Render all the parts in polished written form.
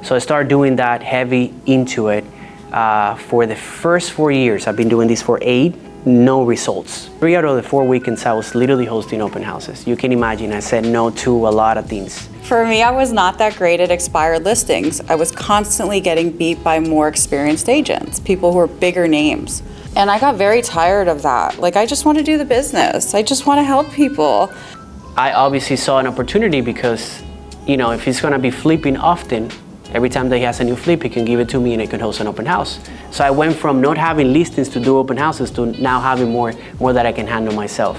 So I started doing that heavy into it for the first 4 years. I've been doing this for 8, no results. 3 out of the 4 weekends I was literally hosting open houses. You can imagine I said no to a lot of things. For me, I was not that great at expired listings. I was constantly getting beat by more experienced agents, people who were bigger names. And I got very tired of that. Like, I just want to do the business. I just want to help people. I obviously saw an opportunity because, you know, if he's gonna be flipping often, every time that he has a new flip, he can give it to me and I can host an open house. So I went from not having listings to do open houses to now having more that I can handle myself.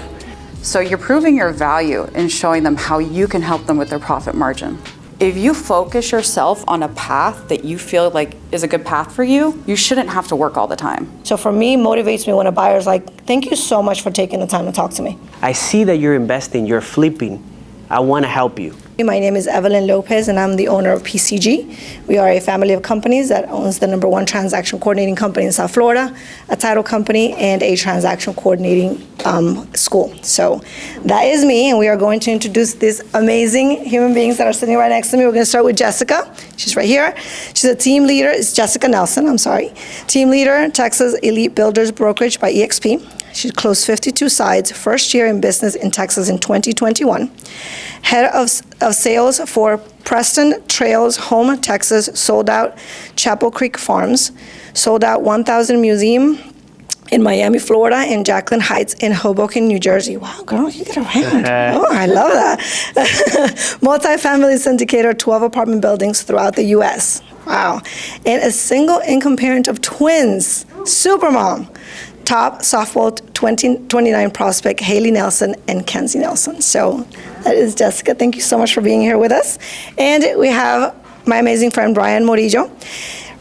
So you're proving your value and showing them how you can help them with their profit margin. If you focus yourself on a path that you feel like is a good path for you, you shouldn't have to work all the time. So for me, motivates me when a buyer's like, thank you so much for taking the time to talk to me. I see that you're investing, you're flipping. I want to help you. My name is Evelyn Lopez, and I'm the owner of PCG. We are a family of companies that owns the #1 transaction coordinating company in South Florida, a title company, and a transaction coordinating school. So that is me, and we are going to introduce these amazing human beings that are sitting right next to me. We're going to start with Jessica. She's right here. She's a team leader. It's Jessica Nelson, I'm sorry. Team leader, Texas Elite Builders Brokerage by EXP. She closed 52 sides, first year in business in Texas in 2021. Head of sales for Preston Trails Home, Texas, sold out Chapel Creek Farms, sold out 1000 Museum in Miami, Florida, and Jacqueline Heights in Hoboken, New Jersey. Wow, girl, you get around. Oh, I love that. Multifamily syndicator, 12 apartment buildings throughout the U.S. Wow. And a single income parent of twins, supermom. Top softball 29 prospect, Haley Nelson and Kenzie Nelson. So that is Jessica. Thank you so much for being here with us. And we have my amazing friend, Brian Morillo,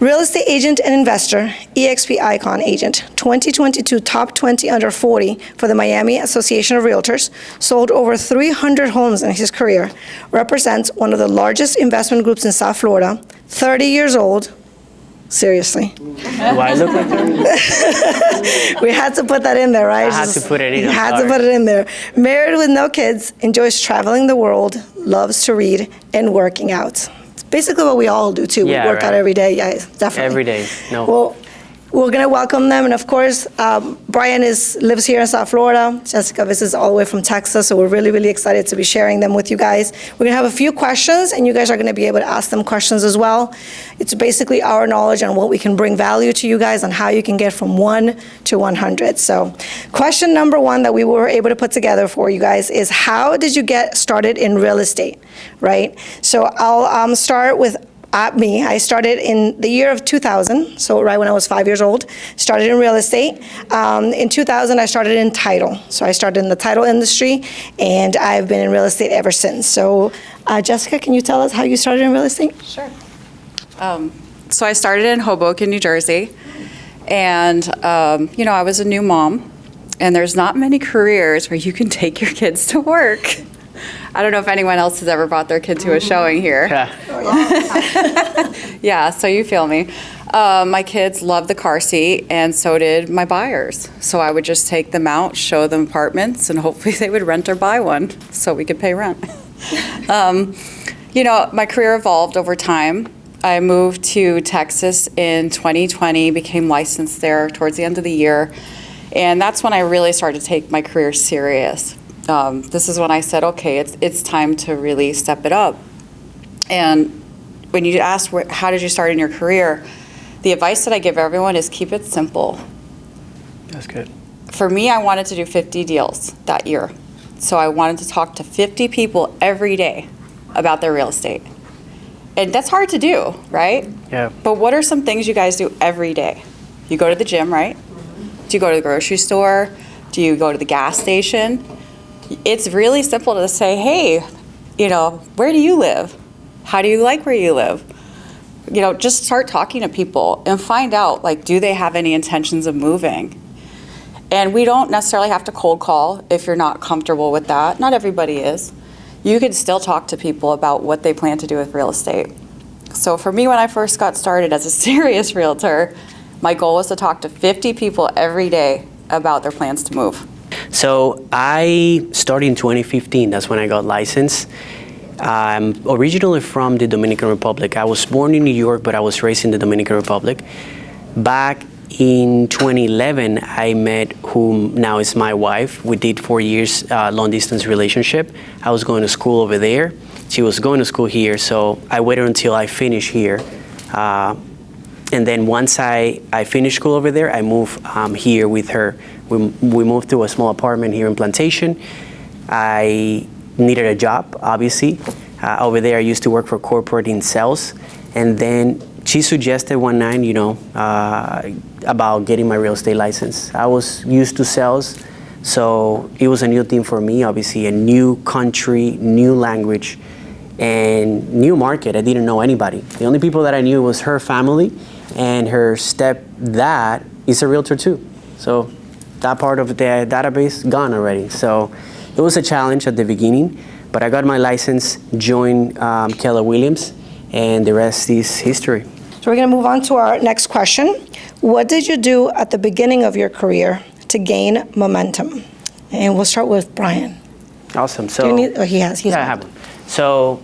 real estate agent and investor, EXP Icon agent, 2022 top 20 under 40 for the Miami Association of Realtors, sold over 300 homes in his career, represents one of the largest investment groups in South Florida, 30 years old. Seriously. Do I look like that? We had to put that in there, right? I had to put it in. You had to put it in there. Married with no kids, enjoys traveling the world, loves to read, and working out. It's basically what we all do too. Yeah, we work out every day. Yeah, definitely. Every day. No. Well, we're gonna welcome them, and of course, Brian lives here in South Florida. Jessica visits all the way from Texas, so we're really, really excited to be sharing them with you guys. We're gonna have a few questions, and you guys are gonna be able to ask them questions as well. It's basically our knowledge on what we can bring value to you guys and how you can get from 1 to 100. So, question number 1 that we were able to put together for you guys is, how did you get started in real estate, right? So I'll start with me. I started in the year of 2000, so right when I was 5 years old, started in real estate. In 2000, I started in title. So I started in the title industry, and I've been in real estate ever since. So Jessica, can you tell us how you started in real estate? Sure. So I started in Hoboken, New Jersey, and you know, I was a new mom, and there's not many careers where you can take your kids to work. I don't know if anyone else has ever brought their kid to a showing here. Yeah. Yeah, so you feel me. My kids loved the car seat, and so did my buyers. So I would just take them out, show them apartments, and hopefully they would rent or buy one so we could pay rent. You know, my career evolved over time. I moved to Texas in 2020, became licensed there towards the end of the year, and that's when I really started to take my career serious. This is when I said, okay, it's time to really step it up. And when you ask, how did you start in your career, the advice that I give everyone is keep it simple. That's good. For me, I wanted to do 50 deals that year. So I wanted to talk to 50 people every day about their real estate. And that's hard to do, right? Yeah. But what are some things you guys do every day? You go to the gym, right? Do you go to the grocery store? Do you go to the gas station? It's really simple to say, hey, you know, where do you live? How do you like where you live? You know, just start talking to people and find out, like, do they have any intentions of moving? And we don't necessarily have to cold call if you're not comfortable with that. Not everybody is. You can still talk to people about what they plan to do with real estate. So for me, when I first got started as a serious realtor, my goal was to talk to 50 people every day about their plans to move. So I started in 2015. That's when I got licensed. I'm originally from the Dominican Republic. I was born in New York, but I was raised in the Dominican Republic. Back in 2011, I met who now is my wife. We did 4 years long-distance relationship. I was going to school over there. She was going to school here, so I waited until I finished here. And then once I finished school over there, I moved here with her. We moved to a small apartment here in Plantation. I needed a job, obviously. Over there, I used to work for corporate in sales. And then she suggested one night, about getting my real estate license. I was used to sales, so it was a new thing for me, obviously, a new country, new language, and new market. I didn't know anybody. The only people that I knew was her family, and her stepdad is a realtor too. So that part of the database gone already. So it was a challenge at the beginning, but I got my license, joined Keller Williams, and the rest is history. So we're going to move on to our next question. What did you do at the beginning of your career to gain momentum? And we'll start with Brian. Awesome. So Do you need, he has. I have one. So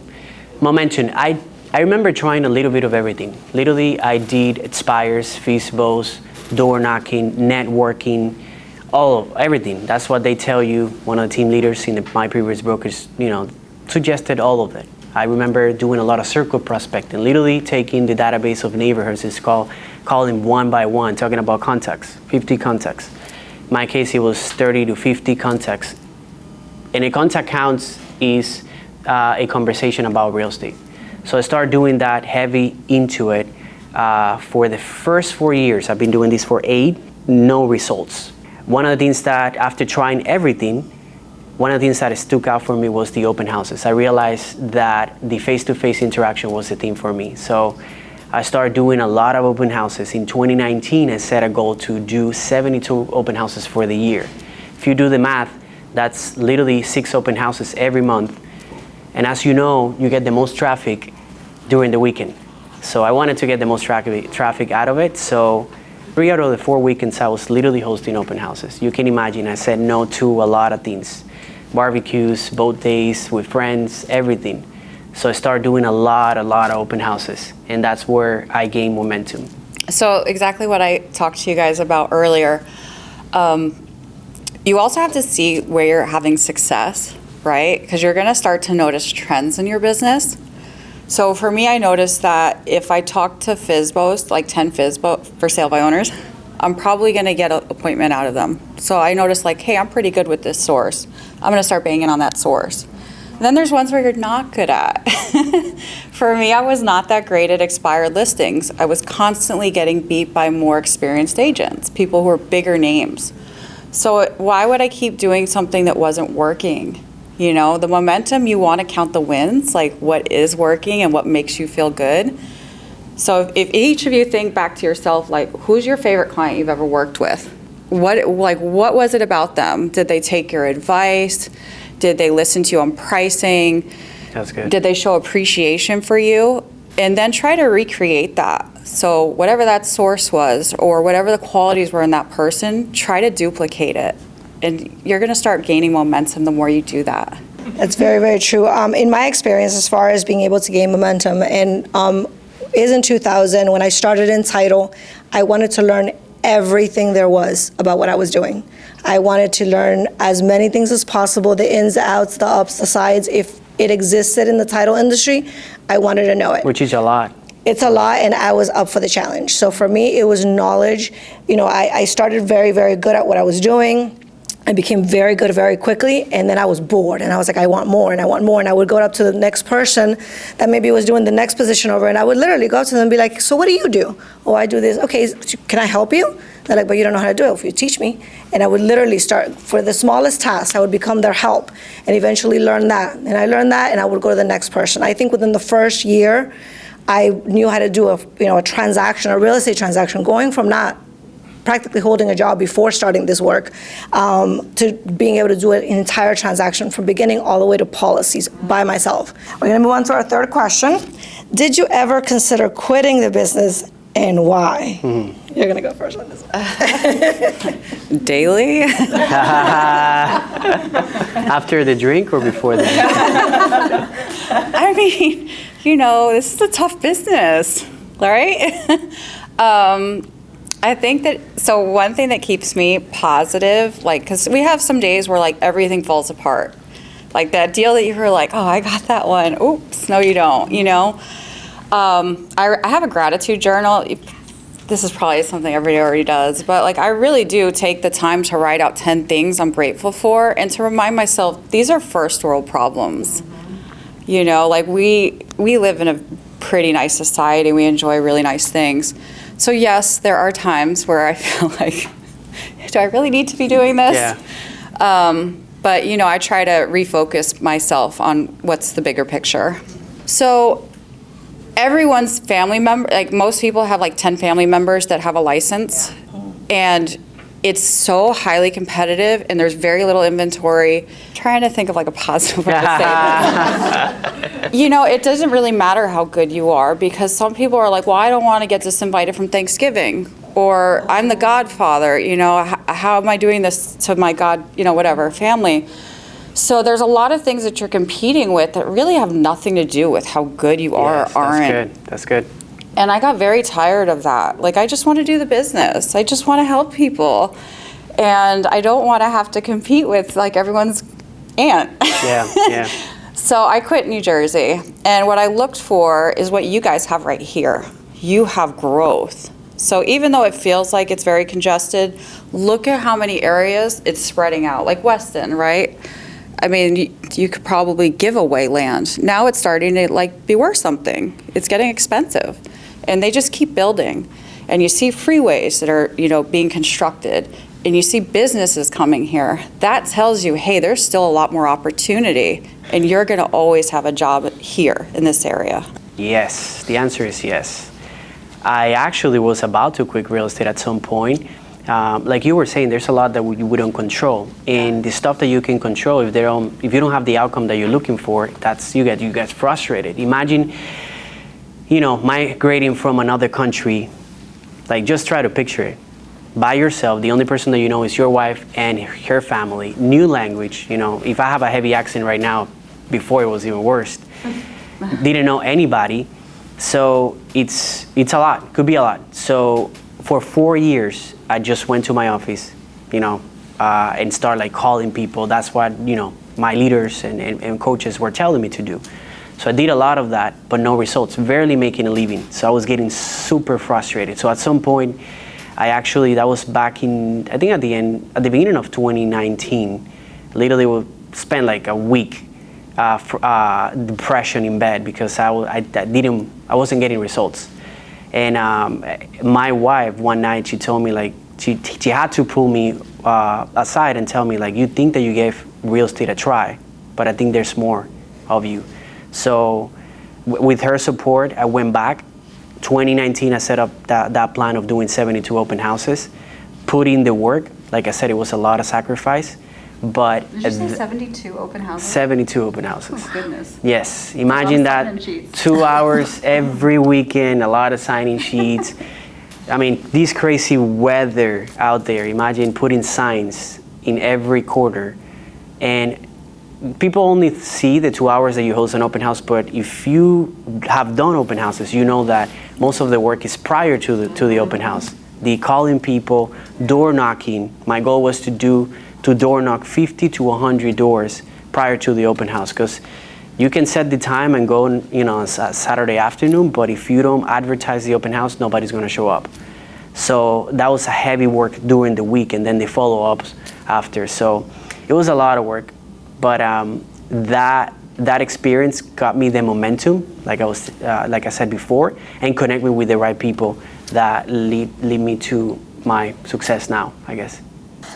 momentum. I remember trying a little bit of everything. Literally, I did expires, FISBOs, door knocking, networking, everything. That's what they tell you. One of the team leaders in my previous brokers, suggested all of it. I remember doing a lot of circle prospecting, literally taking the database of neighborhoods, calling one by one, talking about contacts, 50 contacts. In my case, it was 30 to 50 contacts. And a contact counts is a conversation about real estate. So I started doing that heavy into it. For the first 4 years, I've been doing this for 8, no results. One of the things that, after trying everything, one of the things that stuck out for me was the open houses. I realized that the face-to-face interaction was the thing for me. So I started doing a lot of open houses. In 2019, I set a goal to do 72 open houses for the year. If you do the math, that's literally 6 open houses every month. And as you know, you get the most traffic during the weekend. So I wanted to get the most traffic out of it. So 3 out of the 4 weekends, I was literally hosting open houses. You can imagine, I said no to a lot of things. Barbecues, boat days with friends, everything. So I started doing a lot of open houses. And that's where I gained momentum. So exactly what I talked to you guys about earlier. You also have to see where you're having success, right? Because you're going to start to notice trends in your business. So for me, I noticed that if I talk to FISBOs, like 10 FISBO for sale by owners, I'm probably going to get an appointment out of them. So I noticed like, hey, I'm pretty good with this source. I'm going to start banging on that source. And then there's ones where you're not good at. For me, I was not that great at expired listings. I was constantly getting beat by more experienced agents, people who are bigger names. So why would I keep doing something that wasn't working? The momentum, you want to count the wins, like what is working and what makes you feel good. So if each of you think back to yourself, like who's your favorite client you've ever worked with? What was it about them? Did they take your advice? Did they listen to you on pricing? That's good. Did they show appreciation for you? And then try to recreate that. So whatever that source was or whatever the qualities were in that person, try to duplicate it. And you're going to start gaining momentum the more you do that. That's very, very true. In my experience, as far as being able to gain momentum, and is in 2000, when I started in title, I wanted to learn everything there was about what I was doing. I wanted to learn as many things as possible, the ins, the outs, the ups, the sides. If it existed in the title industry, I wanted to know it. Which is a lot. It's a lot, and I was up for the challenge. So for me, it was knowledge. I started very, very good at what I was doing. I became very good very quickly, and then I was bored, and I was like, I want more, and I want more, and I would go up to the next person that maybe was doing the next position over, and I would literally go up to them and be like, so what do you do? Oh, I do this. Okay, can I help you? They're like, but you don't know how to do it. If you teach me. And I would literally start, for the smallest task, I would become their help, and eventually learn that. And I learned that, and I would go to the next person. I think within the first year, I knew how to do a transaction, a real estate transaction, going from not practically holding a job before starting this work, to being able to do an entire transaction from beginning all the way to policies by myself. We're gonna move on to our third question. Did you ever consider quitting the business, and why? Mm-hmm. You're gonna go first on this one. Daily? After the drink or before the drink? I mean, this is a tough business, right? I think that, so one thing that keeps me positive, like, because we have some days where, like, everything falls apart. Like that deal that you were like, oh, I got that one. Oops, no, you don't, I have a gratitude journal. This is probably something everybody already does, but like I really do take the time to write out 10 things I'm grateful for and to remind myself these are first world problems. Like we live in a pretty nice society. We enjoy really nice things. So yes, there are times where I feel like, do I really need to be doing this? Yeah. But I try to refocus myself on what's the bigger picture. So everyone's family member, like most people have like 10 family members that have a license, and it's so highly competitive and there's very little inventory. Trying to think of like a positive way to say this. It doesn't really matter how good you are, because some people are like, well, I don't want to get disinvited from Thanksgiving, or I'm the godfather, how am I doing this to my whatever, family? So there's a lot of things that you're competing with that really have nothing to do with how good you are or aren't. That's good. And I got very tired of that. Like, I just want to do the business. I just want to help people. And I don't want to have to compete with, like, everyone's aunt. Yeah. So I quit New Jersey. And what I looked for is what you guys have right here. You have growth. So even though it feels like it's very congested, look at how many areas it's spreading out. Like Weston, right? I mean, you could probably give away land. Now it's starting to like be worth something. It's getting expensive, and they just keep building. And you see freeways that are, being constructed, and you see businesses coming here. That tells you, hey, there's still a lot more opportunity, and you're going to always have a job here in this area. Yes, the answer is yes. I actually was about to quit real estate at some point. Like you were saying, there's a lot that we don't control, and the stuff that you can control, if you don't have the outcome that you're looking for, you get frustrated. Imagine, migrating from another country. Like, just try to picture it. By yourself, the only person that you know is your wife and her family. New language. If I have a heavy accent right now, before it was even worse. Didn't know anybody, so it's a lot. Could be a lot. So for 4 years. I just went to my office, and start like calling people. That's what, my leaders and coaches were telling me to do. So I did a lot of that, but no results, barely making a living. So I was getting super frustrated. So at some point, that was back in, I think at the beginning of 2019, literally would spend like a week, depression in bed, because I wasn't getting results. And my wife, one night, she told me, like, she had to pull me aside and tell me, like, you think that you gave real estate a try, but I think there's more of you. So with her support, I went back. 2019, I set up that plan of doing 72 open houses, put in the work. Like I said, it was a lot of sacrifice. But did you say 72 open houses? 72 open houses. Oh, goodness. Yes, imagine that. 2 hours every weekend, a lot of signing sheets. I mean, this crazy weather out there. Imagine putting signs in every corner, and people only see the 2 hours that you host an open house. But if you have done open houses, you know that most of the work is prior to the open house. The calling people, door knocking. My goal was to door knock 50 to 100 doors prior to the open house, because you can set the time and go, on Saturday afternoon, but if you don't advertise the open house, nobody's going to show up. So that was a heavy work during the week, and then the follow-ups after. So it was a lot of work, but that experience got me the momentum, like I said before, and connect me with the right people that lead me to my success now, I guess.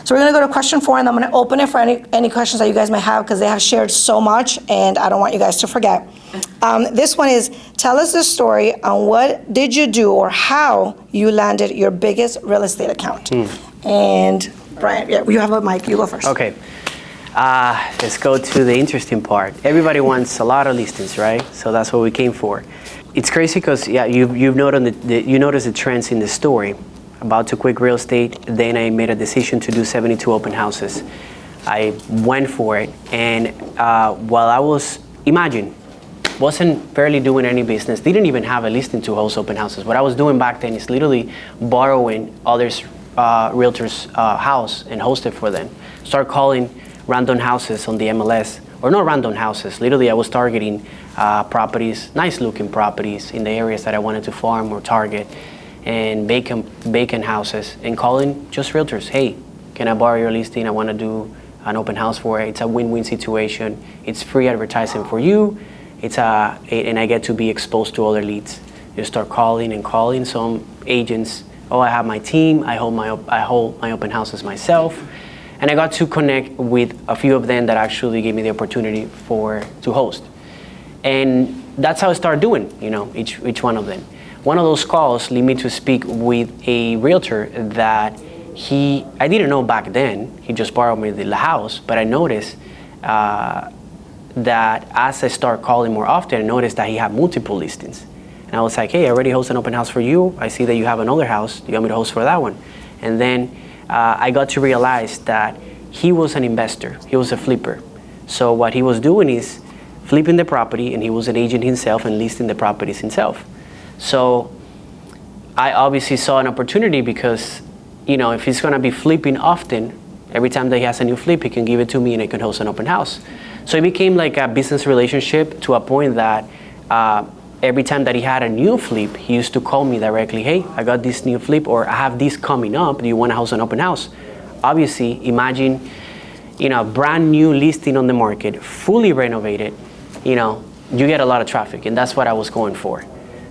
So we're going to go to question 4, and I'm going to open it for any questions that you guys may have, because they have shared so much, and I don't want you guys to forget. This one is, tell us the story on what did you do or how you landed your biggest real estate account. And Brian, you have a mic. You go first. Okay. Let's go to the interesting part. Everybody wants a lot of listings, right? So that's what we came for. It's crazy because, you've noticed you noticed the trends in the story. About to quit real estate, then I made a decision to do 72 open houses. I went for it, and while I was, imagine, wasn't barely doing any business, didn't even have a listing to host open houses. What I was doing back then is literally borrowing others' realtors' house and host it for them. Start calling random houses on the MLS, or not random houses. Literally, I was targeting properties, nice-looking properties in the areas that I wanted to farm or target, and vacant houses, and calling just realtors. Hey, can I borrow your listing? I want to do an open house for it. It's a win-win situation. It's free advertising for you. And I get to be exposed to other leads. You start calling and calling some agents. Oh, I have my team. I hold my open houses myself. And I got to connect with a few of them that actually gave me the opportunity to host. And that's how I started doing, each one of them. One of those calls led me to speak with a realtor that I didn't know back then. He just borrowed me the house, but I noticed that as I start calling more often, I noticed that he had multiple listings. And I was like, hey, I already host an open house for you. I see that you have another house. Do you want me to host for that one? And then I got to realize that he was an investor. He was a flipper. So what he was doing is flipping the property, and he was an agent himself and listing the properties himself. So I obviously saw an opportunity because, if he's going to be flipping often, every time that he has a new flip, he can give it to me and I can host an open house. So it became like a business relationship to a point that every time that he had a new flip, he used to call me directly. Hey, I got this new flip, or I have this coming up. Do you want to host an open house? Obviously, imagine, a brand new listing on the market, fully renovated, you get a lot of traffic, and that's what I was going for.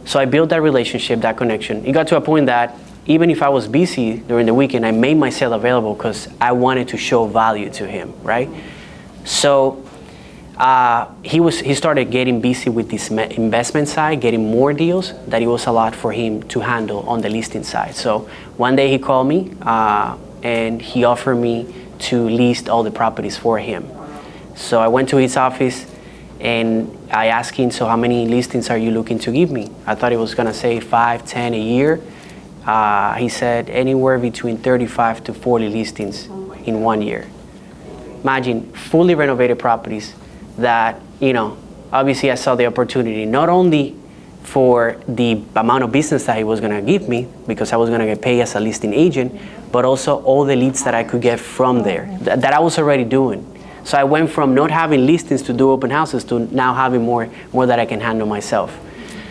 So I built that relationship, that connection. It got to a point that even if I was busy during the weekend, I made myself available because I wanted to show value to him, right? So he started getting busy with this investment side, getting more deals, that it was a lot for him to handle on the listing side. So one day he called me and he offered me to list all the properties for him. So I went to his office and I asked him, so how many listings are you looking to give me? I thought it was gonna say 5, 10 a year. He said anywhere between 35 to 40 listings in 1 year. Imagine fully renovated properties that, obviously I saw the opportunity not only for the amount of business that he was gonna give me, because I was gonna get paid as a listing agent, but also all the leads that I could get from there, that I was already doing. So I went from not having listings to do open houses to now having more that I can handle myself.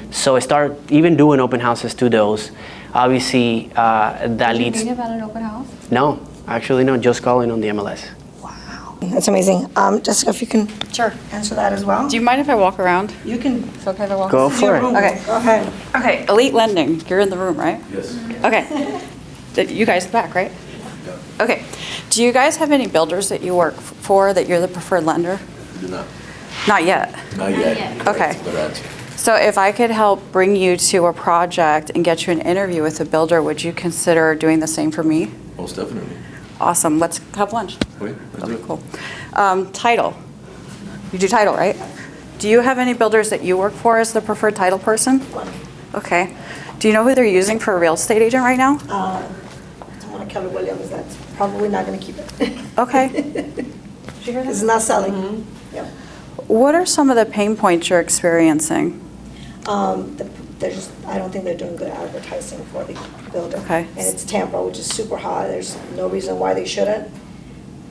So I started even doing open houses to those. Obviously, that leads. Did you think about an open house? No, actually no, just calling on the MLS. Wow, that's amazing. Jessica, if you can Sure. answer that as well. Do you mind if I walk around? You can It's okay if I walk Go around? for it. Okay. Go ahead. Okay, Elite Lending, you're in the room, right? Yes. Okay. You guys in the back, right? Okay. Do you guys have any builders that you work for that you're the preferred lender? Do not. Not yet. Not yet. Okay. That's the answer. So if I could help bring you to a project and get you an interview with a builder, would you consider doing the same for me? Most definitely. Awesome. Let's have lunch. Okay, let's do it. Cool. Title. You do title, right? Do you have any builders that you work for as the preferred title person? Okay. Do you know who they're using for a real estate agent right now? Someone like Keller Williams, that's probably not going to keep it. Okay. It's not selling. Yep. What are some of the pain points you're experiencing? I don't think they're doing good advertising for the builder. Okay. And it's Tampa, which is super hot. There's no reason why they shouldn't.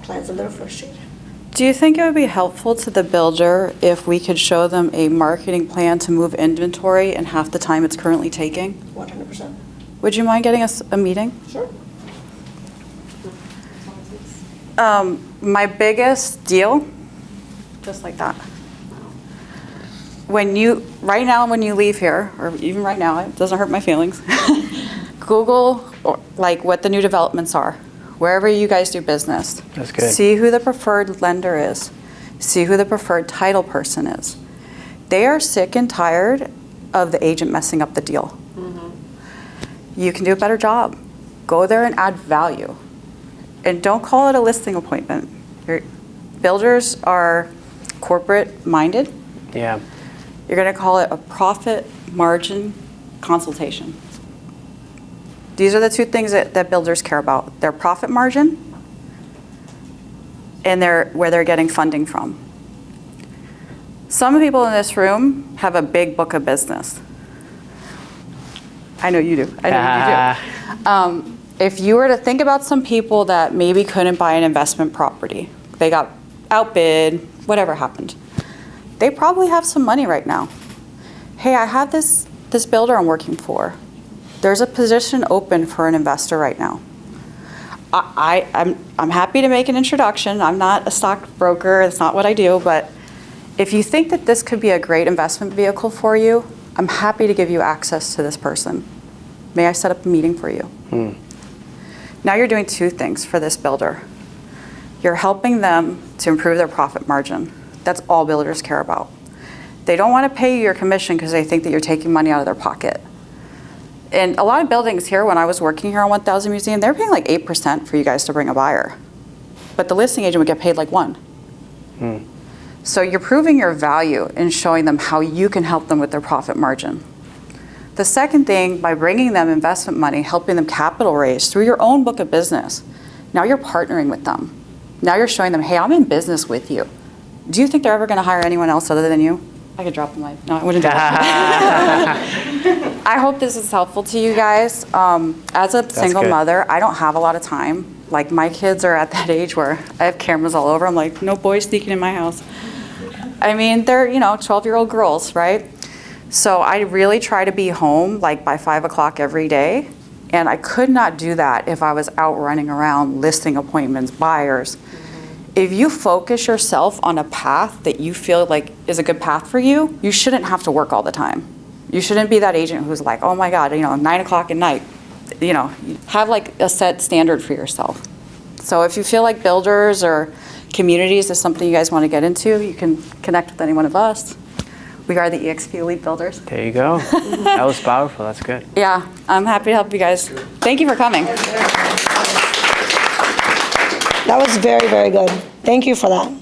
Client's a little frustrated. Do you think it would be helpful to the builder if we could show them a marketing plan to move inventory in half the time it's currently taking? 100%. Would you mind getting us a meeting? Sure. My biggest deal, just like that. Right now when you leave here, or even right now, it doesn't hurt my feelings, Google what the new developments are, wherever you guys do business. That's good. See who the preferred lender is. See who the preferred title person is. They are sick and tired of the agent messing up the deal. You can do a better job. Go there and add value. And don't call it a listing appointment. Builders are corporate minded. Yeah. You're going to call it a profit margin consultation. These are the two things that builders care about: their profit margin and where they're getting funding from. Some people in this room have a big book of business. I know you do. I know you do. If you were to think about some people that maybe couldn't buy an investment property, they got outbid, whatever happened, they probably have some money right now. Hey, I have this builder I'm working for. There's a position open for an investor right now. I'm happy to make an introduction. I'm not a stockbroker. That's not what I do. But if you think that this could be a great investment vehicle for you, I'm happy to give you access to this person. May I set up a meeting for you? Now you're doing two things for this builder. You're helping them to improve their profit margin. That's all builders care about. They don't want to pay you your commission because they think that you're taking money out of their pocket. And a lot of buildings here, when I was working here on 1000 Museum, they're paying like 8% for you guys to bring a buyer. But the listing agent would get paid like 1%. So you're proving your value and showing them how you can help them with their profit margin. The second thing, by bringing them investment money, helping them capital raise through your own book of business, now you're partnering with them. Now you're showing them, hey, I'm in business with you. Do you think they're ever going to hire anyone else other than you? I could drop the mic. No, I wouldn't do that. I hope this is helpful to you guys. As a single mother, I don't have a lot of time. Like, my kids are at that age where I have cameras all over. I'm like, no boys sneaking in my house. I mean, they're, 12-year-old girls, right? So I really try to be home like by 5 o'clock every day. And I could not do that if I was out running around listing appointments, buyers. If you focus yourself on a path that you feel like is a good path for you, you shouldn't have to work all the time. You shouldn't be that agent who's like, oh my God, 9 o'clock at night. Have like a set standard for yourself. So if you feel like builders or communities is something you guys want to get into, you can connect with any one of us. We are the eXp Elite Builders. There you go. That was powerful. That's good. Yeah, I'm happy to help you guys. Thank you for coming. That was very, very good. Thank you for that.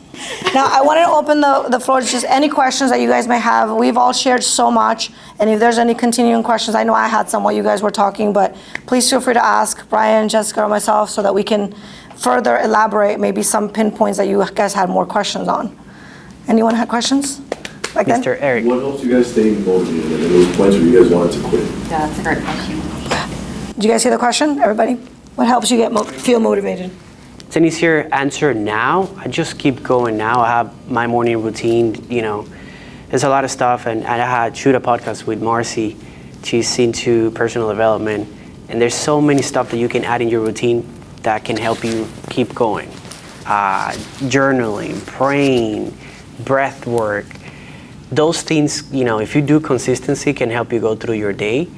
Now, I want to open the floor to just any questions that you guys may have. We've all shared so much, and if there's any continuing questions, I know I had some while you guys were talking, but please feel free to ask Brian, Jessica, or myself so that we can further elaborate maybe some pinpoints that you guys had more questions on. Anyone had questions? Like Mr. Eric. What helps you guys stay motivated and those points where you guys wanted to quit? Yeah, that's a great question. Did you guys hear the question, everybody? What helps you feel motivated? It's an easier answer now. I just keep going now. I have my morning routine, there's a lot of stuff, and I had shoot a podcast with Marcy. She's into personal development, and there's so many stuff that you can add in your routine that can help you keep going. Journaling, praying, breath work. Those things, if you do consistency, can help you go through your day.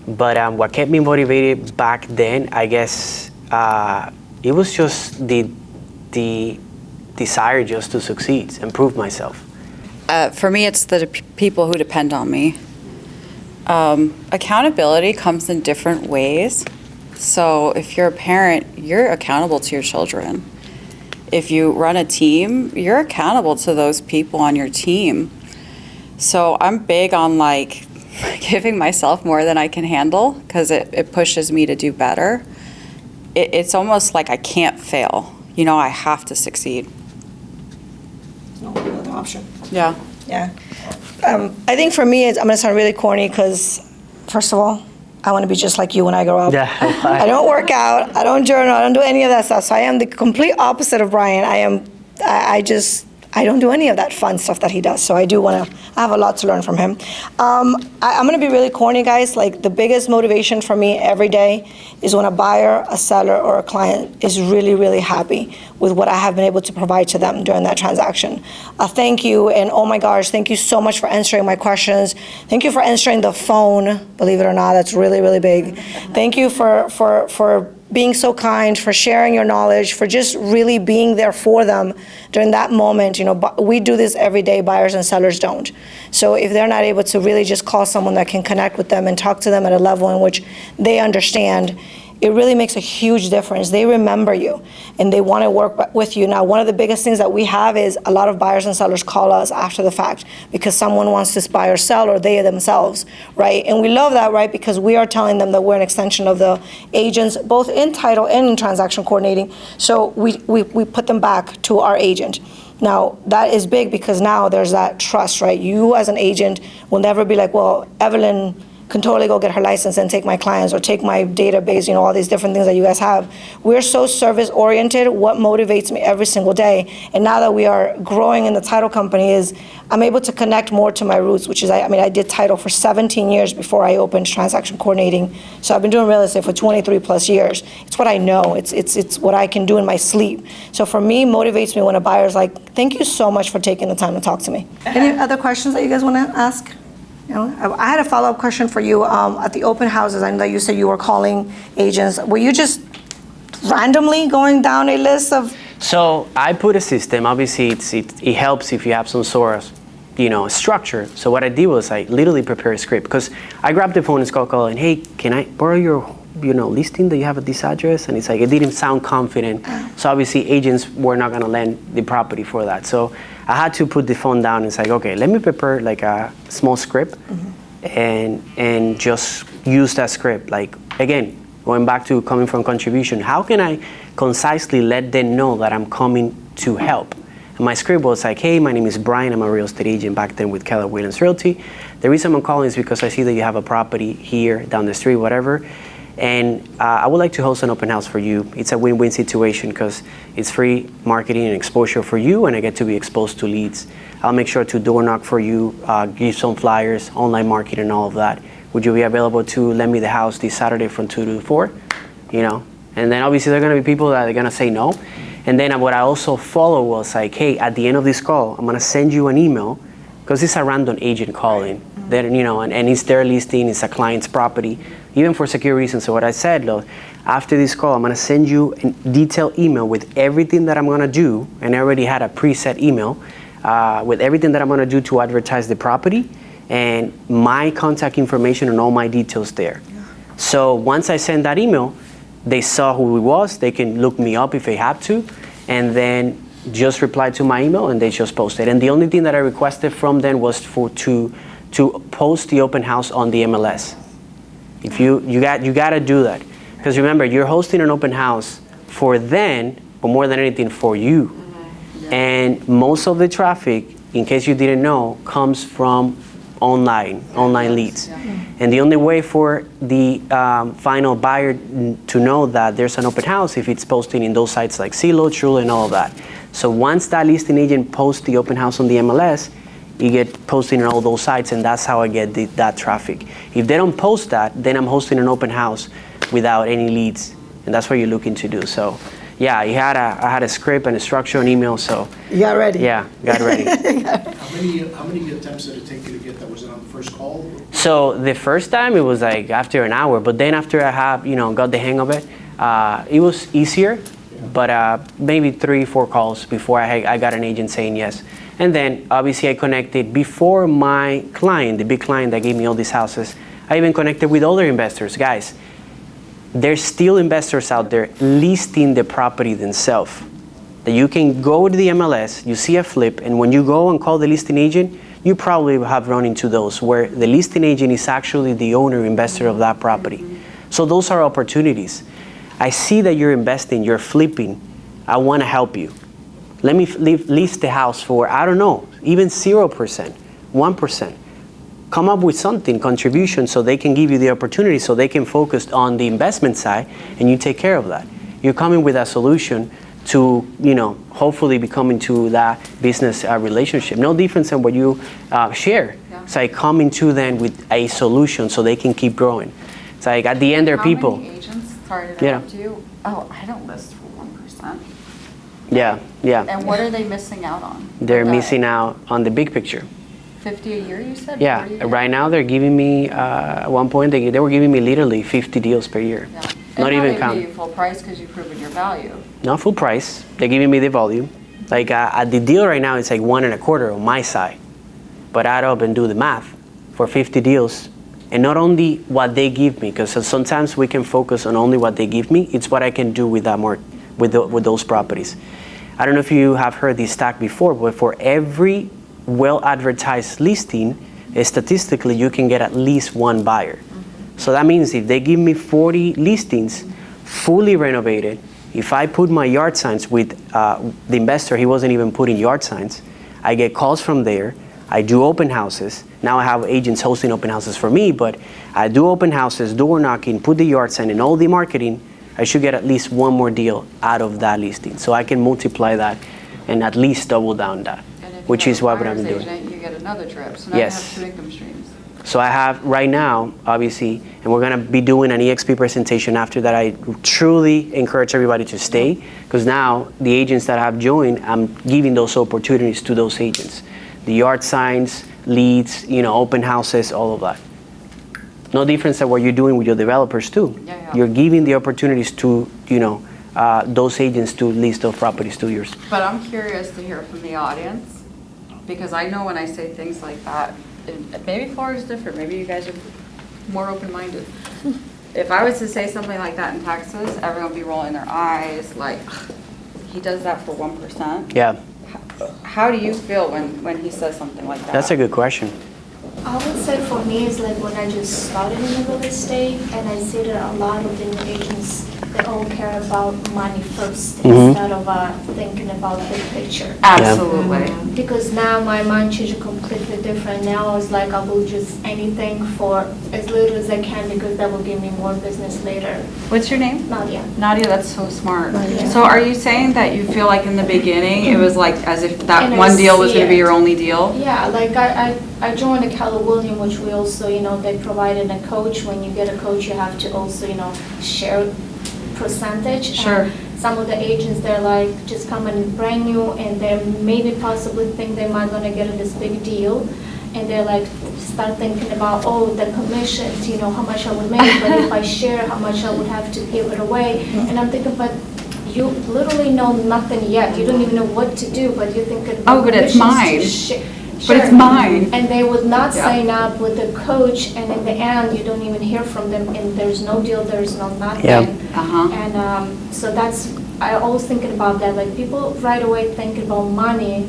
But what kept me motivated back then, I guess, it was just the desire just to succeed and prove myself. For me, it's the people who depend on me. Accountability comes in different ways. So if you're a parent, you're accountable to your children. If you run a team, you're accountable to those people on your team. So I'm big on giving myself more than I can handle because it pushes me to do better. It's almost like I can't fail. I have to succeed. No other option. Yeah. Yeah. I think for me, I'm going to sound really corny because, first of all, I want to be just like you when I grow up. Yeah. I don't work out. I don't journal. I don't do any of that stuff. So I am the complete opposite of Brian. I don't do any of that fun stuff that he does. So I have a lot to learn from him. I'm going to be really corny, guys. The biggest motivation for me every day is when a buyer, a seller, or a client is really, really happy with what I have been able to provide to them during that transaction. Thank you, and oh my gosh, thank you so much for answering my questions. Thank you for answering the phone. Believe it or not, that's really, really big. Thank you for being so kind, for sharing your knowledge, for just really being there for them during that moment. We do this every day, buyers and sellers don't. So if they're not able to really just call someone that can connect with them and talk to them at a level in which they understand, it really makes a huge difference. They remember you and they want to work with you. Now, one of the biggest things that we have is a lot of buyers and sellers call us after the fact because someone wants to buy or sell, or they themselves, right? And we love that, right? Because we are telling them that we're an extension of the agents, both in title and in transaction coordinating. So we put them back to our agent. Now, that is big because now there's that trust, right? You as an agent will never be like, well, Evelyn can totally go get her license and take my clients or take my database, all these different things that you guys have. We're so service oriented. What motivates me every single day, and now that we are growing in the title company, is I'm able to connect more to my roots, which is, I did title for 17 years before I opened transaction coordinating. So I've been doing real estate for 23 plus years. It's what I know. It's what I can do in my sleep. So for me, motivates me when a buyer's like, thank you so much for taking the time to talk to me. Any other questions that you guys want to ask? I had a follow-up question for you. At the open houses, I know you said you were calling agents. Were you just randomly going down a list of? So I put a system. Obviously, it helps if you have some sort of, structure. So what I did was I literally prepared a script, because I grabbed the phone and call and, hey, can I borrow your listing that you have at this address? And it's like, it didn't sound confident. So obviously agents were not gonna lend the property for that. So I had to put the phone down and say, okay, let me prepare like a small script and just use that script. Like, again, going back to coming from contribution, how can I concisely let them know that I'm coming to help? And my script was like, hey, my name is Brian. I'm a real estate agent back then with Keller Williams Realty. The reason I'm calling is because I see that you have a property here down the street, whatever. And I would like to host an open house for you. It's a win-win situation because it's free marketing and exposure for you, and I get to be exposed to leads. I'll make sure to door knock for you, give some flyers, online marketing and all of that. Would you be available to lend me the house this Saturday from 2 to 4? And then obviously there are gonna be people that are gonna say no. And then what I also follow was like, hey, at the end of this call, I'm gonna send you an email, because it's a random agent calling. Then, and it's their listing, it's a client's property, even for security reasons. So what I said, look, after this call, I'm gonna send you a detailed email with everything that I'm gonna do, and I already had a preset email with everything that I'm gonna do to advertise the property, and my contact information and all my details there. So once I send that email, they saw who it was, they can look me up if they have to, and then just reply to my email and they just post it. And the only thing that I requested from them was to post the open house on the MLS. If you gotta do that, because remember, you're hosting an open house for them, but more than anything for you. And most of the traffic, in case you didn't know, comes from online leads. And the only way for the final buyer to know that there's an open house if it's posting in those sites like Zillow, True, and all of that. So once that listing agent posts the open house on the MLS, you get posting on all those sites, and that's how I get that traffic. If they don't post that, then I'm hosting an open house without any leads, and that's what you're looking to do. So yeah, I had a script and a structure and email, so. You got ready. Yeah, got ready. How many attempts did it take you to get that? Was it on the first call? So the first time it was like after an hour, but then after I got the hang of it, it was easier, but maybe 3-4 calls before I got an agent saying yes. And then obviously I connected before my client, the big client that gave me all these houses, I even connected with other investors. Guys, there's still investors out there listing the property themselves. That you can go to the MLS, you see a flip, and when you go and call the listing agent, you probably have run into those where the listing agent is actually the owner investor of that property. So those are opportunities. I see that you're investing, you're flipping. I want to help you. Let me list the house for, I don't know, even 0%, 1%. Come up with something, contribution, so they can give you the opportunity, so they can focus on the investment side, and you take care of that. You're coming with a solution to, hopefully becoming to that business relationship. No difference than what you share. Yeah. It's like coming to them with a solution so they can keep growing. It's like at the end, there are people. How many agents started out to you? Oh, I don't list for 1%. Yeah. And what are they missing out on? They're missing out on the big picture. 50 a year, you said? Yeah, right now they're giving me, at one point they were giving me literally 50 deals per year. Yeah. Not even counting. They pay you full price because you've proven your value. Not full price, they're giving me the volume. Like at the deal right now, it's like 1.25 on my side. But add up and do the math for 50 deals. And not only what they give me, because sometimes we can focus on only what they give me, it's what I can do with that with those properties. I don't know if you have heard this stat before, but for every well-advertised listing, statistically you can get at least one buyer. So that means if they give me 40 listings fully renovated, If I put my yard signs with the investor, he wasn't even putting yard signs. I get calls from there. I do open houses. Now I have agents hosting open houses for me, but I do open houses, door knocking, put the yard sign, and all the marketing. I should get at least one more deal out of that listing, so I can multiply that and at least double down that, which is what I'm doing. Agent, you get another trip, so now Yes. you have two income streams. So I have right now, obviously, and we're gonna be doing an EXP presentation after that. I truly encourage everybody to stay, because now the agents that have joined, I'm giving those opportunities to those agents. The yard signs, leads, open houses, all of that. No difference than what you're doing with your developers too. Yeah. You're giving the opportunities to, those agents to list those properties to yours. But I'm curious to hear from the audience, because I know when I say things like that, and maybe Florida's different, maybe you guys are more open-minded. If I was to say something like that in Texas, everyone would be rolling their eyes, like, he does that for 1%. Yeah, How do you feel when he says something like that? that's a good question. I would say for me, it's like when I just started in the real estate, and I see that a lot of the new agents, they all care about money first instead of thinking about the big picture. Absolutely. Because now my mind changed completely different. Now it's like I will just anything for as little as I can, because that will give me more business later. What's your name? Nadia. Nadia, that's so smart. Nadia. So are you saying that you feel like in the beginning, it was like as if that And I one deal was see gonna be it. your only deal? Yeah, like I joined the Keller Williams, which we also, they provided a coach. When you get a coach, you have to also, share percentage. Sure. And some of the agents, they're like just coming brand new, and they maybe possibly think they might gonna get this big deal, and they're like start thinking about the commissions, how much I would make, but if I share, how much I would have to give it away. And I'm thinking, but you literally know nothing yet. You don't even know what to do, but you're thinking. But it's mine. But it's Sure. mine. And they would not Yeah. sign up with the coach, and in the end, you don't even hear from them, and there's no deal, there's no nothing. Yeah. Uh-huh. And so I always thinking about that, like people right away thinking about money,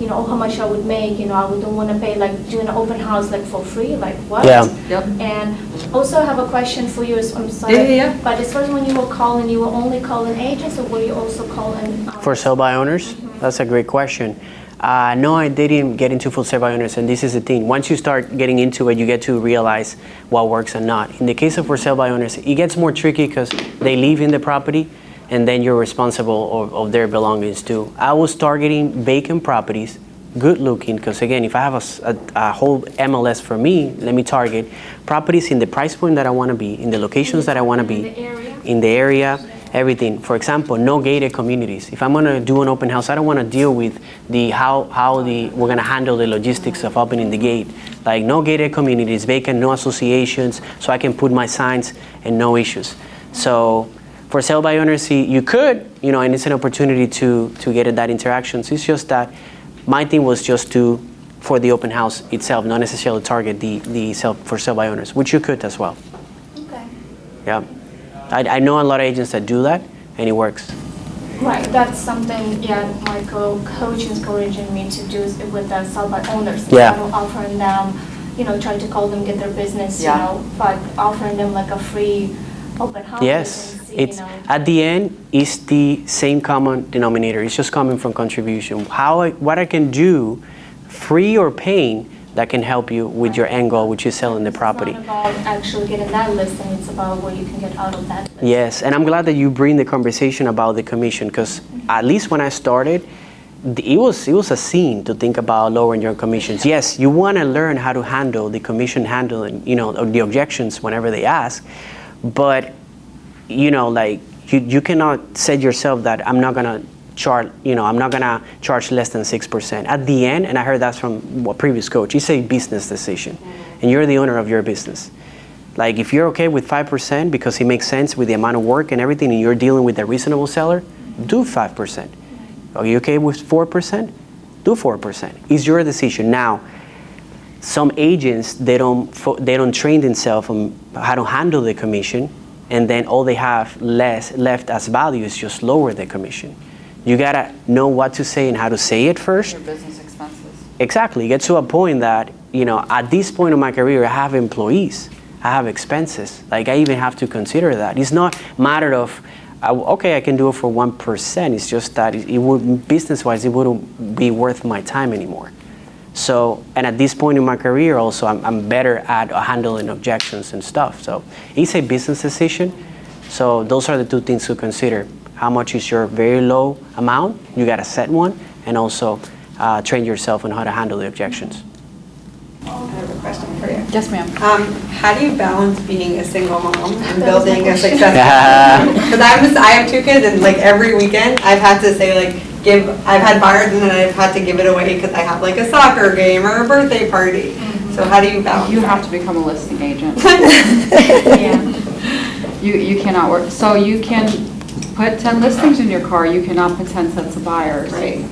how much I would make, I don't want to pay, like doing an open house like for free, like what? Yeah. Yep. And also I have a question for you, I'm sorry. Yeah. But as far as when you were calling, you were only calling agents, or were you also calling? For sale by owners? That's a great question. No, I didn't get into full sale by owners, and this is the thing. Once you start getting into it, you get to realize what works and not. In the case of for sale by owners, it gets more tricky because they live in the property, and then you're responsible of their belongings too. I was targeting vacant properties, good looking, because again, if I have a whole MLS for me, let me target properties in the price point that I want to be, in the locations that I want to be, in the area, everything. For example, no gated communities. If I'm gonna do an open house, I don't want to deal with we're gonna handle the logistics of opening the gate. Like no gated communities, vacant, no associations, so I can put my signs and no issues. So for sale by owners, you could, and it's an opportunity to get that interactions. It's just that my thing was just for the open house itself, not necessarily target the for sale by owners, which you could as well. Okay. Yeah. I know a lot of agents that do that, and it works. Right, that's something, my coach is encouraging me to do with the sell-by owners. Yeah. Instead of offering them, try to call them, get their business, Yeah. but offering them like a free open house. Yes, and see, it's at the end, it's the same common denominator. It's just coming from contribution. What I can do, free or paying, that can help you with your end goal, which is selling the property. It's not about actually getting that listing, it's about what you can get out of that listing. Yes, and I'm glad that you bring the conversation about the commission, because at least when I started, it was a scene to think about lowering your commissions. Yes, you want to learn how to handle the commission handling, or the objections whenever they ask, but you cannot set yourself that I'm not gonna charge less than 6%. At the end, and I heard that from a previous coach, it's a business decision, and you're the owner of your business. Like if you're okay with 5% because it makes sense with the amount of work and everything, and you're dealing with a reasonable seller, do 5%. Are you okay with 4%? Do 4%. It's your decision. Now, some agents, they don't train themselves on how to handle the commission, and then all they have left as value is just lower the commission. You gotta know what to say and how to say it first. Your business expenses. Exactly. Get to a point that, at this point of my career, I have employees, I have expenses. Like I even have to consider that. It's not a matter of okay, I can do it for 1%. It's just that it would, business-wise, it wouldn't be worth my time anymore. So, and at this point in my career also, I'm better at handling objections and stuff. So it's a business decision. So those are the two things to consider. How much is your very low amount? You got to set one, and also train yourself on how to handle the objections. I have a question for you. Yes, ma'am. How do you balance being a single mom and building a successful Because I have 2 kids, and like every weekend I've had to say like I've had buyers and then I've had to give it away because I have like a soccer game or a birthday party. So how do you balance? You have to become a listing agent. Yeah. You cannot work. So you can put 10 listings in your car. You cannot put 10 sets of buyers. Right.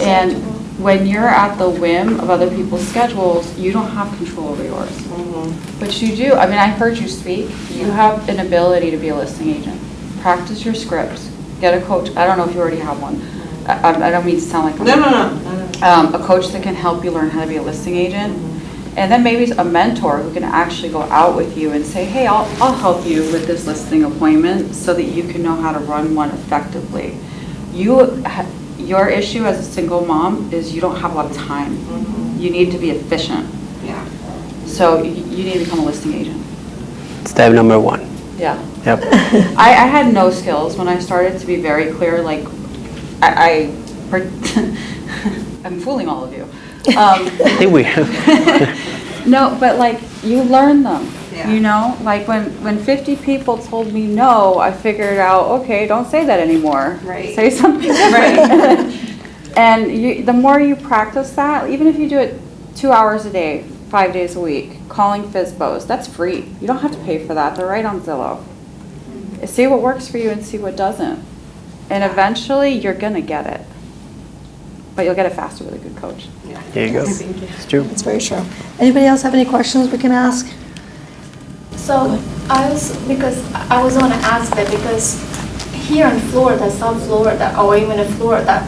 And when you're at the whim of other people's schedules, you don't have control over yours. But you do. I mean, I heard you speak. You have an ability to be a listing agent. Practice your scripts. Get a coach. I don't know if you already have one. I don't mean to sound like No. a coach that can help you learn how to be a listing agent. And then maybe a mentor who can actually go out with you and say, hey, I'll help you with this listing appointment so that you can know how to run one effectively. Your issue as a single mom is you don't have a lot of time. You need to be efficient. Yeah. So you need to become a listing agent. Step number 1. Yeah. Yep. I had no skills when I started, to be very clear. Like, I'm fooling all of you. I think we have. No, but like, you learn them. Yeah. You know, like when 50 people told me no, I figured out, okay, don't say that anymore. Right. Say something different. And the more you practice that, even if you do it 2 hours a day, 5 days a week, calling FSBOs, that's free. You don't have to pay for that. They're right on Zillow. See what works for you and see what doesn't. And eventually, you're going to get it. But you'll get it faster with a good coach. There you go. Thank you. It's true. It's very true. Anybody else have any questions we can ask? So because I was going to ask that because here in Florida, South Florida, or even in Florida,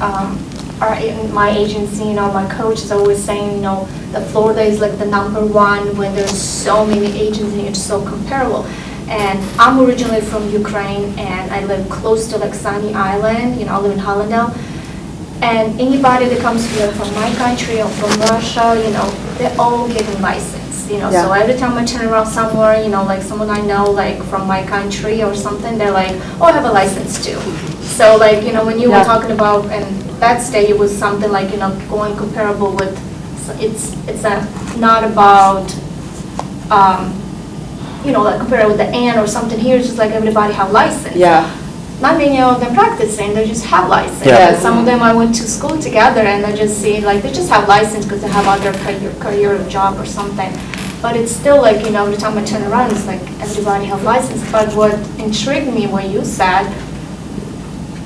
are in my agency, my coach is always saying, that Florida is like the #1 when there's so many agents and it's so comparable. And I'm originally from Ukraine and I live close to like Sunny Island, I live in Hollandale. And anybody that comes here from my country or from Russia, they're all getting licensed, So every time I turn around somewhere, like someone I know, like from my country or something, they're like, oh, I have a license too. So like, when you were talking about, and that state, it was something like, going comparable with, so it's not about, like compare with the ant or something. Here it's just like everybody have license. Yeah. Not many of them practicing, they just have license. Yeah. Some of them I went to school together and I just see like they just have license because they have other career or job or something. But it's still like, every time I turn around, it's like everybody have license. But what intrigued me when you said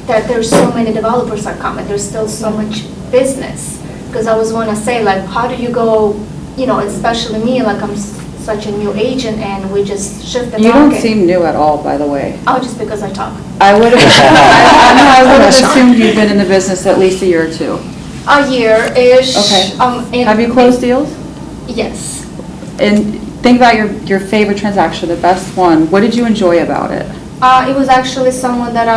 that there's so many developers are coming, there's still so much business. Because I was want to say like, how do you go, especially me, like I'm such a new agent and we just shift the market. You don't seem new at all, by the way. Oh, just because I talk. I would have assumed you've been in the business at least a year or two. A year-ish. Okay. Have you closed deals? Yes. And think about your favorite transaction, the best one. What did you enjoy about it? It was actually someone that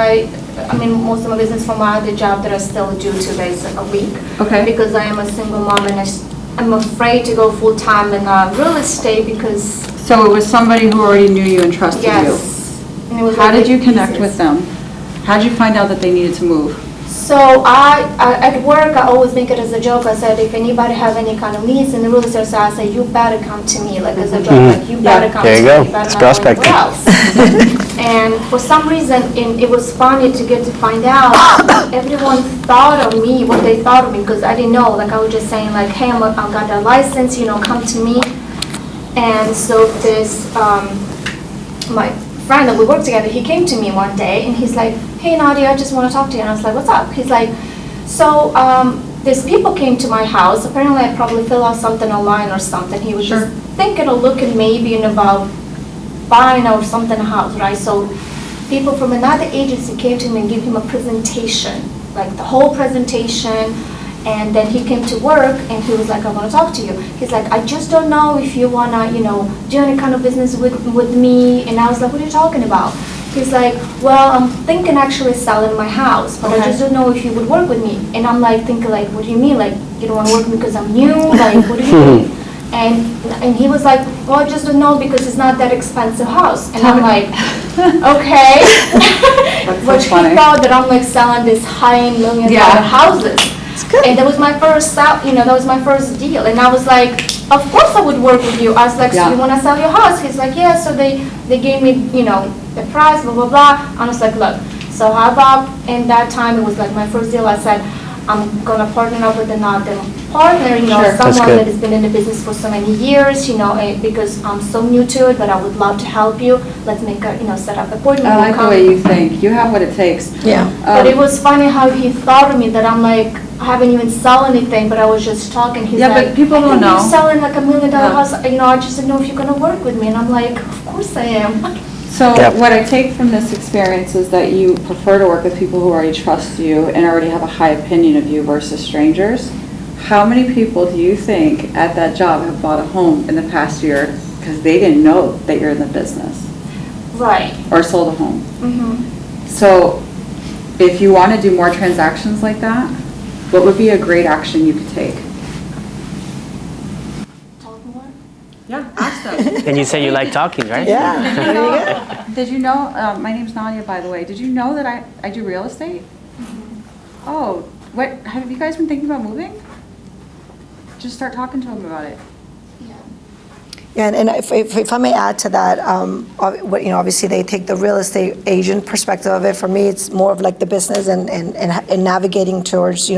most of my business from my other job that I still do 2 days a week. Okay. Because I am a single mom and I'm afraid to go full-time in real estate because... So it was somebody who already knew you and trusted you. Yes. And it was How really did you connect easy. with them? How did you find out that they needed to move? So at work, I always make it as a joke. I said, if anybody have any kind of needs in the real estate side, I say, you better come to me, like as a joke, like you better come to me. There you go. You better It's not go prospecting. anywhere else. And for some reason, it was funny to get to find out everyone thought of me, what they thought of me, because I didn't know. Like I was just saying, like, hey, I've got a license, come to me. And so this, my friend that we worked together, he came to me one day and he's like, hey Nadia, I just want to talk to you. And I was like, what's up? He's like, so these people came to my house. Apparently I probably filled out something online or something. He was just thinking of looking maybe in about buying or something a house, right? So people from another agency came to me and gave him a presentation, like the whole presentation. And then he came to work and he was like, I want to talk to you. He's like, I just don't know if you want to, do any kind of business with me. And I was like, what are you talking about? he's like, well, I'm thinking actually selling my house, but I just don't know if you would work with me. And I'm like thinking like, what do you mean? Like, you don't want to work with me because I'm new? Like, what do you mean? And he was like, well, I just don't know because it's not that expensive house. And I'm like, okay. But he thought that I'm like selling these high-end million-dollar houses. And that was my first, that was my first deal. And I was like, of course I would work with you. I was like, so you want to sell your house? He's like, yeah. So they gave me, the price, blah, blah, blah. I was like, look, so how about in that time, it was like my first deal. I said, I'm going to partner up with another partner, someone that has been in the business for so many years, because I'm so new to it, but I would love to help you. Let's make a, set up an appointment. I like the way you think. You have what it takes. Yeah. But it was funny how he thought of me that I'm like, I haven't even sold anything, but I was just talking. He's like, but people don't know. You're selling like $1 million house. I just didn't know if you're going to work with me. And I'm like, of course I am. So what I take from this experience is that you prefer to work with people who already trust you and already have a high opinion of you versus strangers. How many people do you think at that job have bought a home in the past year because they didn't know that you're in the business? Right. Or sold a home? Mm-hmm. So if you want to do more transactions like that, what would be a great action you could take? Talk more? Yeah, ask them. And you say you like talking, right? Yeah. Did you know, my name's Nadia, by the way, did you know that I do real estate? Mm-hmm. Oh, what, have you guys been thinking about moving? Just start talking to them about it. Yeah, and if I may add to that, obviously they take the real estate agent perspective of it. For me, it's more of like the business and navigating towards,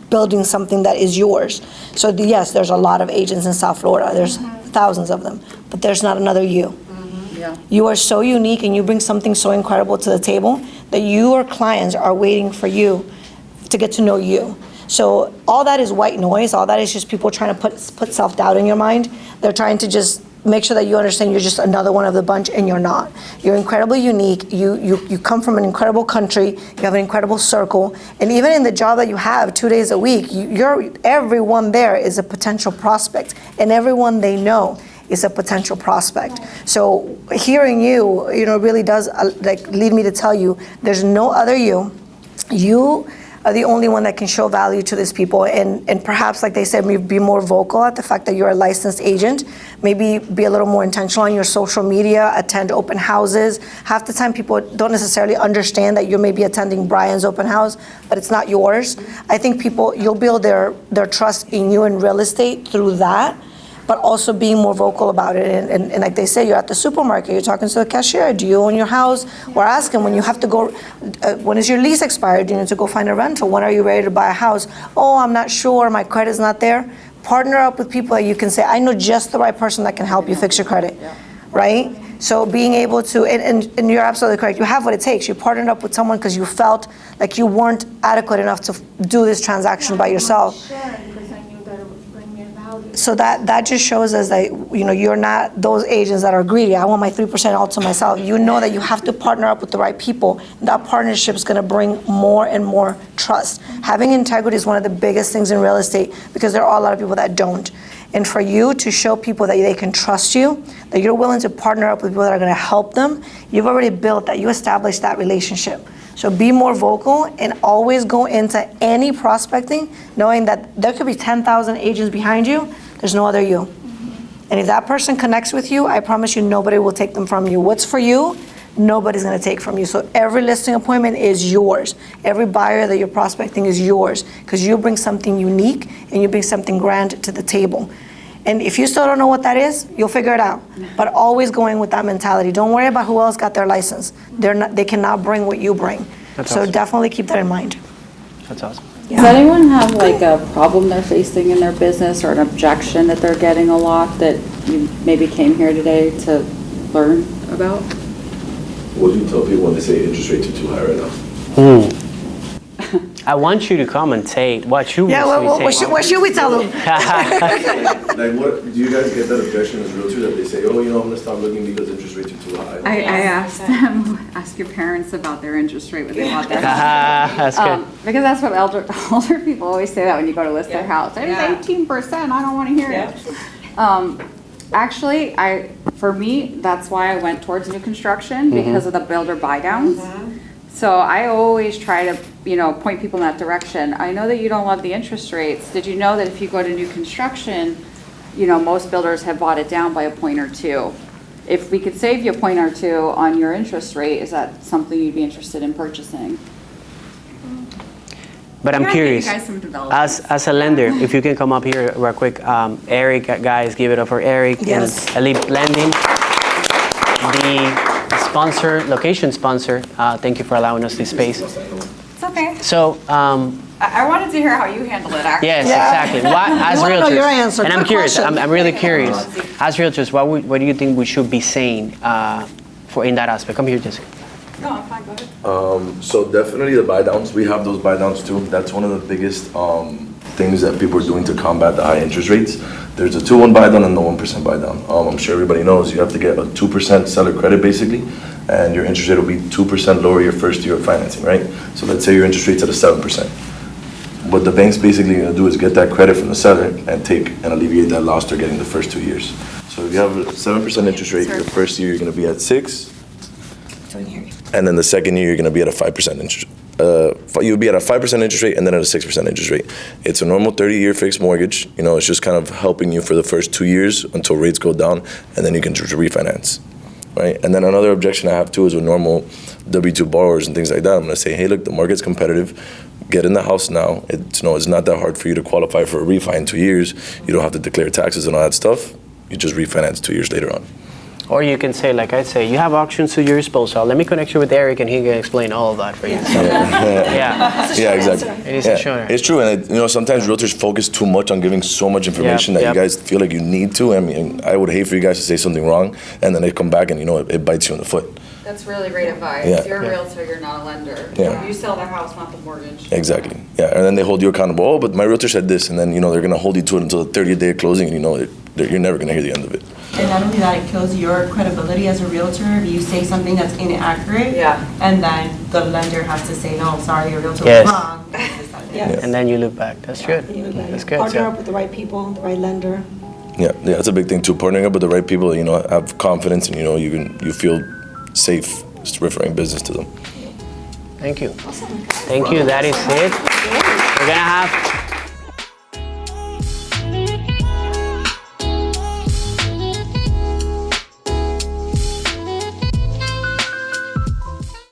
building something that is yours. So yes, there's a lot of agents in South Florida. There's thousands of them, but there's not another you. Yeah. You are so unique and you bring something so incredible to the table that your clients are waiting for you to get to know you. So all that is white noise. All that is just people trying to put self-doubt in your mind. They're trying to just make sure that you understand you're just another one of the bunch, and you're not. You're incredibly unique. You come from an incredible country. You have an incredible circle. And even in the job that you have 2 days a week, everyone there is a potential prospect, and everyone they know is a potential prospect. So hearing you, really does lead me to tell you there's no other you. You are the only one that can show value to these people, and perhaps, like they said, maybe be more vocal at the fact that you're a licensed agent. Maybe be a little more intentional on your social media, attend open houses. Half the time people don't necessarily understand that you're maybe attending Brian's open house, but it's not yours. I think you'll build their trust in you in real estate through that, but also being more vocal about it. And like they say, you're at the supermarket, you're talking to the cashier, do you own your house? Or ask them when you have to go, when is your lease expired? You need to go find a rental. When are you ready to buy a house? Oh, I'm not sure, my credit's not there. Partner up with people that you can say, I know just the right person that can help you fix your credit, right? So being able to, and you're absolutely correct, you have what it takes. You partnered up with someone because you felt like you weren't adequate enough to do this transaction by yourself. So that just shows us that you're not those agents that are greedy. I want my 3% all to myself. You know that you have to partner up with the right people. That partnership is going to bring more and more trust. Having integrity is one of the biggest things in real estate because there are a lot of people that don't. And for you to show people that they can trust you, that you're willing to partner up with people that are going to help them, you've already built that. You established that relationship. So be more vocal and always go into any prospecting knowing that there could be 10,000 agents behind you. There's no other you. And if that person connects with you, I promise you nobody will take them from you. What's for you, nobody's going to take from you. So every listing appointment is yours. Every buyer that you're prospecting is yours because you bring something unique and you bring something grand to the table. And if you still don't know what that is, you'll figure it out. But always going with that mentality. Don't worry about who else got their license. They cannot bring what you bring. That's so awesome. Definitely keep that in mind. That's awesome. Does anyone have like a problem they're facing in their business or an objection that they're getting a lot that you maybe came here today to learn about? What do you tell people when they say interest rates are too high right now? I want you to come and say what you What should we tell them? Like, what do you guys get that objection as realtor that they say, oh, I'm going to stop looking because interest rates are too high? I asked them, ask your parents about their interest rate when they bought their house. That's good. Because that's what older people always say that when you go to list their house. It's 18%, I don't want to hear it. Actually, for me, that's why I went towards new construction, because of the builder buy downs. So I always try to, point people in that direction. I know that you don't love the interest rates. Did you know that if you go to new construction, most builders have bought it down by a point or two? If we could save you a point or two on your interest rate, is that something you'd be interested in purchasing? But I'm Yeah, I curious, think you guys some developments. as a lender, if you can come up here real quick, Eric, guys, give it up for Eric. Yes. And Elite Lending, the sponsor, location sponsor, thank you for allowing us this space. It's okay. So, I wanted to hear how you handle it, actually. yes, exactly. Why, as We wanna know realtors, your answer. and I'm Good curious, question. I'm really curious. As realtors, what do you think we should be saying in that aspect? Come here, Jessica. No, I'm fine, go ahead. So definitely the buy downs, we have those buy downs too. That's one of the biggest things that people are doing to combat the high interest rates. There's a 2-1 buy down and the 1% buy down. I'm sure everybody knows you have to get a 2% seller credit basically, and your interest rate will be 2% lower your first year of financing, right? So let's say your interest rate's at a 7%. What the bank's basically gonna do is get that credit from the seller and take and alleviate that loss they're getting the first 2 years. So if you have a 7% interest rate, your first year you're gonna be at 6%. And then the second year, you're going to be at a 5% interest. You'll be at a 5% interest rate and then at a 6% interest rate. It's a normal 30-year fixed mortgage. It's just kind of helping you for the first 2 years until rates go down, and then you can refinance, right? And then another objection I have too is with normal W-2 borrowers and things like that. I'm going to say, hey, look, the market's competitive. Get in the house now. It's not that hard for you to qualify for a refi in 2 years. You don't have to declare taxes and all that stuff. You just refinance 2 years later on. Or you can say, like I say, you have auctions to your disposal. Let me connect you with Eric, and he can explain all of that for you. So, Yeah, exactly. It is a shorter. It's true, and sometimes realtors focus too much on giving so much information that you guys feel like you need to. I mean, I would hate for you guys to say something wrong, and then they come back and it bites you in the foot. That's really great advice. Yeah. You're a realtor, you're not a lender. Yeah. You sell their house, not the mortgage. Exactly. Yeah, and then they hold you accountable. Oh, but my realtor said this, and then they're gonna hold you to it until the 30th day of closing, and you're never gonna hear the end of it. And not only that, it kills your credibility as a realtor if you say something that's inaccurate. Yeah. And then the lender has to say, no, sorry, your realtor Yes. was wrong. Yes. And then you look back. That's good. That's good. Partner So- up with the right people, the right lender. Yeah, that's a big thing too. Partnering up with the right people, have confidence, and you feel safe just referring business to them. Thank you. Thank you. That is it. We're gonna have